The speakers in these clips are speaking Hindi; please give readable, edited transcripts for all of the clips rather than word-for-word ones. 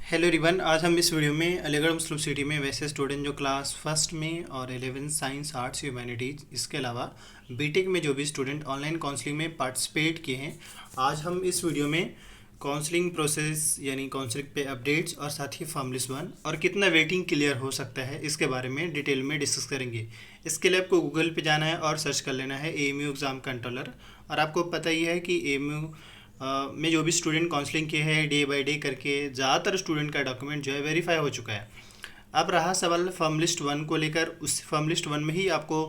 Hello everyone. आज हम इस वीडियो में अलीगढ़ मुस्लिम सिटी में वैसे स्टूडेंट जो क्लास फर्स्ट में और 11 साइंस आर्ट्स ह्यूमैनिटीज़ इसके अलावा बीटेक में जो भी स्टूडेंट ऑनलाइन काउंसलिंग में पार्टिसिपेट किए हैं, आज हम इस वीडियो में काउंसलिंग प्रोसेस यानी काउंसलिंग पे अपडेट्स और साथ ही फॉर्म लिस्ट 1 और कितना वेटिंग क्लियर हो सकता है इसके बारे में डिटेल में डिस्कस करेंगे। इसके लिए आपको गूगल पे जाना है और सर्च कर लेना है एएमयू एग्ज़ाम कंट्रोलर। और आपको पता ही है कि एएमयू में जो भी स्टूडेंट काउंसलिंग किए हैं डे बाय डे करके ज़्यादातर स्टूडेंट का डॉक्यूमेंट जो है वेरीफाई हो चुका है। अब रहा सवाल फॉर्म लिस्ट 1 को लेकर, उस फॉर्म लिस्ट 1 में ही आपको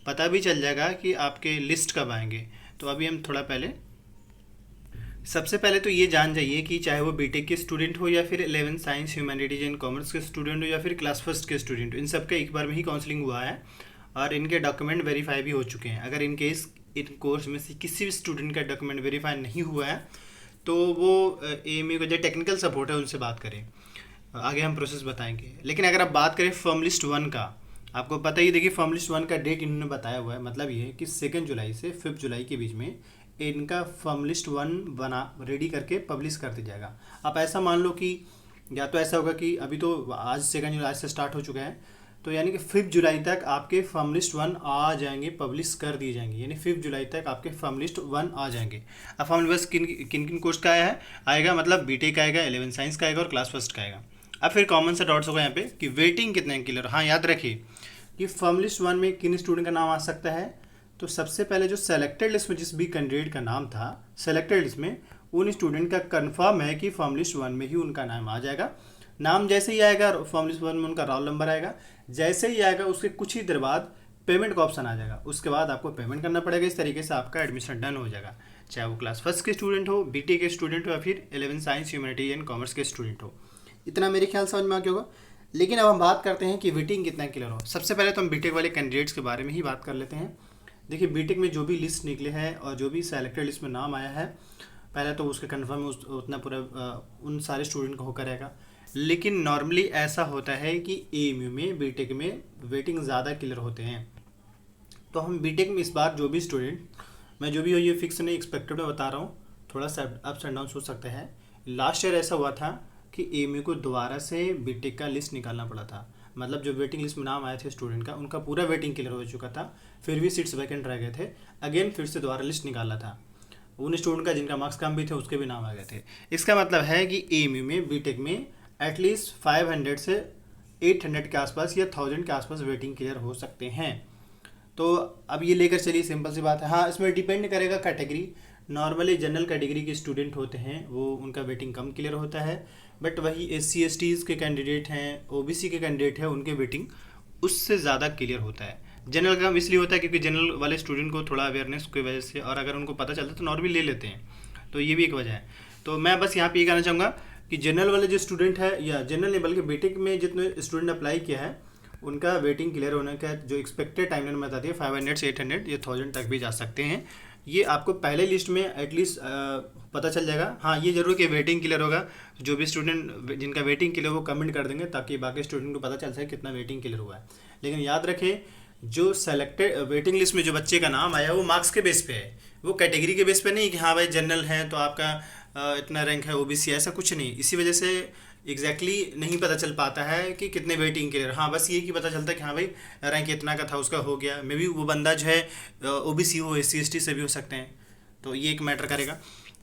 पता भी चल जाएगा कि आपके लिस्ट कब आएंगे। तो अभी हम थोड़ा पहले सबसे पहले तो ये जान जाइए कि चाहे वो बीटेक के स्टूडेंट हो या फिर 11 साइंस ह्यूमैनिटीज एंड कॉमर्स के स्टूडेंट हो या फिर क्लास फर्स्ट के स्टूडेंट हो, इन सब का एक बार में ही काउंसलिंग हुआ है और इनके डॉक्यूमेंट वेरीफाई भी हो चुके हैं। अगर इन केस इन कोर्स में से किसी भी स्टूडेंट का डॉक्यूमेंट वेरीफाई नहीं हुआ है तो वो एएमयू का जो टेक्निकल सपोर्ट है उनसे बात करें, आगे हम प्रोसेस बताएंगे। लेकिन अगर आप बात करें फॉर्म लिस्ट 1 का, आपको पता ही देखिए फॉर्म लिस्ट 1 का डेट इन्होंने बताया हुआ है। मतलब ये है कि 2 जुलाई से 5 जुलाई के बीच में इनका फॉर्म लिस्ट 1 बना रेडी करके पब्लिश कर दिया जाएगा। आप ऐसा मान लो कि या तो ऐसा होगा कि अभी तो आज 2 जुलाई से स्टार्ट हो चुका है, तो यानी कि 5 जुलाई तक आपके फॉर्म लिस्ट 1 आ जाएंगे, पब्लिश कर दिए जाएंगे। यानी 5 जुलाई तक आपके फॉर्म लिस्ट 1 आ जाएंगे। अब फॉर्म लिस्ट किन किन कोर्स का आएगा, मतलब बीटेक का आएगा, 11 साइंस का आएगा और क्लास फर्स्ट का आएगा। अब फिर कॉमन सा डॉट्स होगा यहाँ पे कि वेटिंग कितने क्लियर। हाँ, याद रखिए कि फॉर्म लिस्ट 1 में किन स्टूडेंट का नाम आ सकता है। तो सबसे पहले जो सेलेक्टेड लिस्ट में जिस भी कैंडिडेट का नाम था सेलेक्टेड लिस्ट में, उन स्टूडेंट का कंफर्म है कि फॉर्म लिस्ट 1 में ही उनका नाम आ जाएगा। नाम जैसे ही आएगा फॉर्म लिस्ट 1 में उनका रोल नंबर आएगा, जैसे ही आएगा उसके कुछ ही देर बाद पेमेंट का ऑप्शन आ जाएगा। उसके बाद आपको पेमेंट करना पड़ेगा। इस तरीके से आपका एडमिशन डन हो जाएगा, चाहे वो क्लास फर्स्ट के स्टूडेंट हो, बीटी के स्टूडेंट हो या फिर 11 साइंस ह्यूमैनिटीज एंड कॉमर्स के स्टूडेंट हो। इतना मेरे ख्याल समझ में आ गया होगा। लेकिन अब हम बात करते हैं कि वेटिंग कितना क्लियर हो। सबसे पहले तो हम बीटेक वाले कैंडिडेट्स के बारे में ही बात कर लेते हैं। देखिए बीटेक में जो भी लिस्ट निकले हैं और जो भी सेलेक्टेड लिस्ट में नाम आया है, पहले तो उसका कन्फर्म उतना पूरा उन सारे स्टूडेंट को होकर रहेगा। लेकिन नॉर्मली ऐसा होता है कि एएमयू में बीटेक में वेटिंग ज़्यादा क्लियर होते हैं। तो हम बीटेक में इस बार जो भी स्टूडेंट, मैं जो भी हो ये फिक्स नहीं एक्सपेक्टेड में बता रहा हूँ, थोड़ा सा अप्स एंड डाउन हो सकता है। लास्ट ईयर ऐसा हुआ था कि एएमयू को दोबारा से बीटेक का लिस्ट निकालना पड़ा था। मतलब जो वेटिंग लिस्ट में नाम आए थे स्टूडेंट का, उनका पूरा वेटिंग क्लियर हो चुका था, फिर भी सीट्स वैकेंट रह गए थे। अगेन फिर से दोबारा लिस्ट निकाला था। उन स्टूडेंट का जिनका मार्क्स कम भी थे उसके भी नाम आ गए थे। इसका मतलब है कि एएमयू में बीटेक में एटलीस्ट 500 से 800 के आसपास या 1000 के आसपास वेटिंग क्लियर हो सकते हैं। तो अब ये लेकर चलिए, सिंपल सी बात है। हाँ, इसमें डिपेंड करेगा कैटेगरी। नॉर्मली जनरल कैटेगरी के स्टूडेंट होते हैं वो उनका वेटिंग कम क्लियर होता है, बट वही SC STs के कैंडिडेट हैं, OBC के कैंडिडेट हैं, उनके वेटिंग उससे ज़्यादा क्लियर होता है। जनरल का इसलिए होता है क्योंकि जनरल वाले स्टूडेंट को थोड़ा अवेयरनेस की वजह से, और अगर उनको पता चलता है तो नॉर्मली ले लेते हैं, तो ये भी एक वजह है। तो मैं बस यहाँ पे ये कहना चाहूँगा कि जनरल वाले जो स्टूडेंट है, या जनरल नहीं बल्कि बीटेक में जितने स्टूडेंट अप्लाई किया है, उनका वेटिंग क्लियर होने का जो एक्सपेक्टेड टाइम लाइन बताती है 500 से 800 या 1000 तक भी जा सकते हैं। ये आपको पहले लिस्ट में एटलीस्ट पता चल जाएगा। हाँ, ये जरूर कि वेटिंग क्लियर होगा। जो भी स्टूडेंट जिनका वेटिंग क्लियर वो कमेंट कर देंगे ताकि बाकी स्टूडेंट को पता चल सके कितना वेटिंग क्लियर हुआ है। लेकिन याद रखें, जो सेलेक्टेड वेटिंग लिस्ट में जो बच्चे का नाम आया वो मार्क्स के बेस पे है, वो कैटेगरी के बेस पे नहीं कि हाँ भाई जनरल है तो आपका इतना रैंक है, OBC ऐसा कुछ नहीं। इसी वजह से एग्जैक्टली नहीं पता चल पाता है कि कितने वेटिंग क्लियर। हाँ, बस ये कि पता चलता है कि हाँ भाई रैंक इतना का था उसका हो गया। मे बी वो बंदा जो है OBC हो, SC ST से भी हो सकते हैं, तो ये एक मैटर करेगा।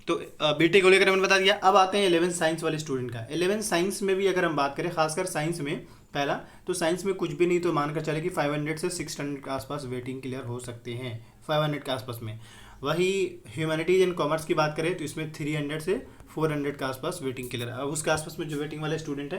तो बीटेक को लेकर मैंने बता दिया। अब आते हैं 11 साइंस वाले स्टूडेंट का। 11 साइंस में भी अगर हम बात करें, खासकर साइंस में, पहला तो साइंस में कुछ भी नहीं तो मानकर चले कि 500 से 600 के आसपास वेटिंग क्लियर हो सकते हैं, 500 के आसपास में। वही ह्यूमैनिटीज एंड कॉमर्स की बात करें तो इसमें 300 से 400 के आसपास वेटिंग क्लियर है। अब उसके आसपास में जो वेटिंग वाले स्टूडेंट है,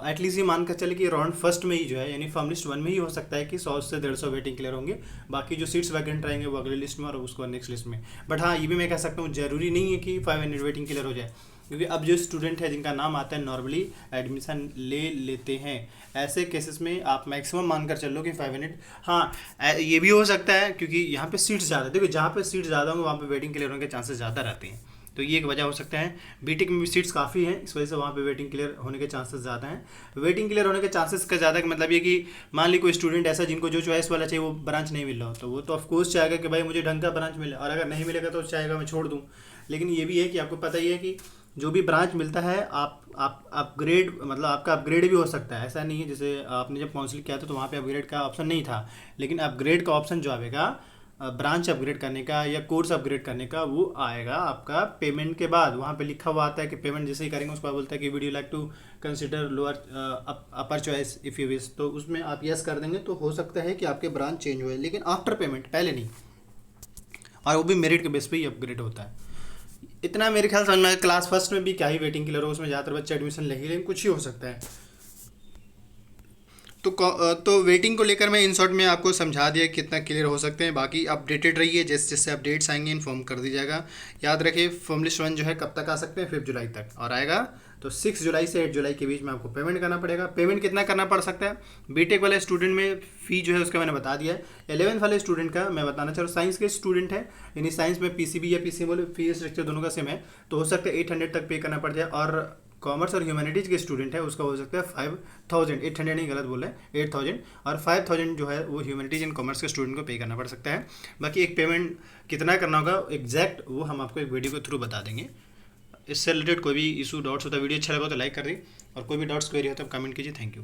एटलीस्ट ये मानकर चले कि राउंड फर्स्ट में ही जो है, यानी फॉर्म लिस्ट 1 में ही हो सकता है कि 100 से 150 वेटिंग क्लियर होंगे। बाकी जो सीट्स वैकेंट रहेंगे वो अगले लिस्ट में और उसको नेक्स्ट लिस्ट में। बट हाँ, ये भी मैं कह सकता हूँ जरूरी नहीं है कि 500 वेटिंग क्लियर हो जाए, क्योंकि अब जो स्टूडेंट है जिनका नाम आता है नॉर्मली एडमिशन ले लेते हैं। ऐसे केसेस में आप मैक्सिमम मानकर चल लो कि 500। हाँ, ये भी हो सकता है क्योंकि यहाँ पे सीट्स ज़्यादा, देखो जहाँ पे सीट्स ज़्यादा होंगे वहाँ पे वेटिंग क्लियर होने के चांसेस ज़्यादा रहते हैं, तो ये एक वजह हो सकता है। बीटेक में भी सीट्स काफ़ी हैं, इस वजह से वहाँ पे वेटिंग क्लियर होने के चांसेस ज़्यादा हैं। वेटिंग क्लियर होने के चांसेस का ज़्यादा का मतलब ये कि मान ली कोई स्टूडेंट ऐसा जिनको जो चॉइस वाला चाहिए वो ब्रांच नहीं मिल रहा हो, तो वो तो ऑफकोर्स चाहेगा कि भाई मुझे ढंग का ब्रांच मिले, और अगर नहीं मिलेगा तो चाहेगा मैं छोड़ दूँ। लेकिन ये भी है कि आपको पता ही है कि जो भी ब्रांच मिलता है आप आप अपग्रेड मतलब आपका अपग्रेड भी हो सकता है, ऐसा नहीं है। जैसे आपने जब काउंसिल किया था तो वहाँ पे अपग्रेड का ऑप्शन नहीं था, लेकिन अपग्रेड का ऑप्शन जो आएगा ब्रांच अपग्रेड करने का या कोर्स अपग्रेड करने का, वो आएगा आपका पेमेंट के बाद। वहाँ पे लिखा हुआ आता है कि पेमेंट जैसे ही करेंगे उसके बाद बोलता है कि video like to consider lower upper choice if you wish, तो उसमें आप यस कर देंगे तो हो सकता है कि आपके ब्रांच चेंज हुए, लेकिन आफ्टर पेमेंट, पहले नहीं। और वो भी मेरिट के बेस पे ही अपग्रेड होता है। इतना मेरे ख्याल समझ में आया। क्लास फर्स्ट में भी क्या ही वेटिंग क्लियर हो, उसमें ज़्यादातर बच्चे एडमिशन ले ही, लेकिन कुछ ही हो सकता है। तो वेटिंग को लेकर मैं इन शॉर्ट में आपको समझा दिया कि कितना क्लियर हो सकते हैं। बाकी अपडेटेड रहिए, जैसे जैसे अपडेट्स आएंगे इन्फॉर्म कर दी जाएगा। याद रखिए फॉर्म लिस्ट 1 जो है कब तक आ सकते हैं, 5 जुलाई तक, और आएगा तो 6 जुलाई से 8 जुलाई के बीच में आपको पेमेंट करना पड़ेगा। पेमेंट कितना करना पड़ सकता है? बीटेक वाले स्टूडेंट में फ़ी जो है उसका मैंने बता दिया है। 11th वाले स्टूडेंट का मैं बताना चाह रहा हूँ, साइंस के स्टूडेंट है, यानी साइंस में पीसीबी या पीसीएम फी स्ट्रक्चर दोनों का सेम है, तो हो सकता है 800 तक पे करना पड़ जाए। और कॉमर्स और ह्यूमैनिटीज़ के स्टूडेंट है उसका हो सकता है 5000, 800 नहीं, गलत बोल रहे हैं, 8000, और 5000 जो है वो ह्यूमैनिटीज़ एंड कॉमर्स के स्टूडेंट को पे करना पड़ सकता है। बाकी एक पेमेंट कितना करना होगा एग्जैक्ट वो हम आपको एक वीडियो के थ्रू बता देंगे। इससे रिलेटेड कोई भी इशू डाउट्स होता है, वीडियो अच्छा लगा तो लाइक कर दें, और कोई भी डाउट्स क्वेरी हो तो कमेंट कीजिए। Thank you.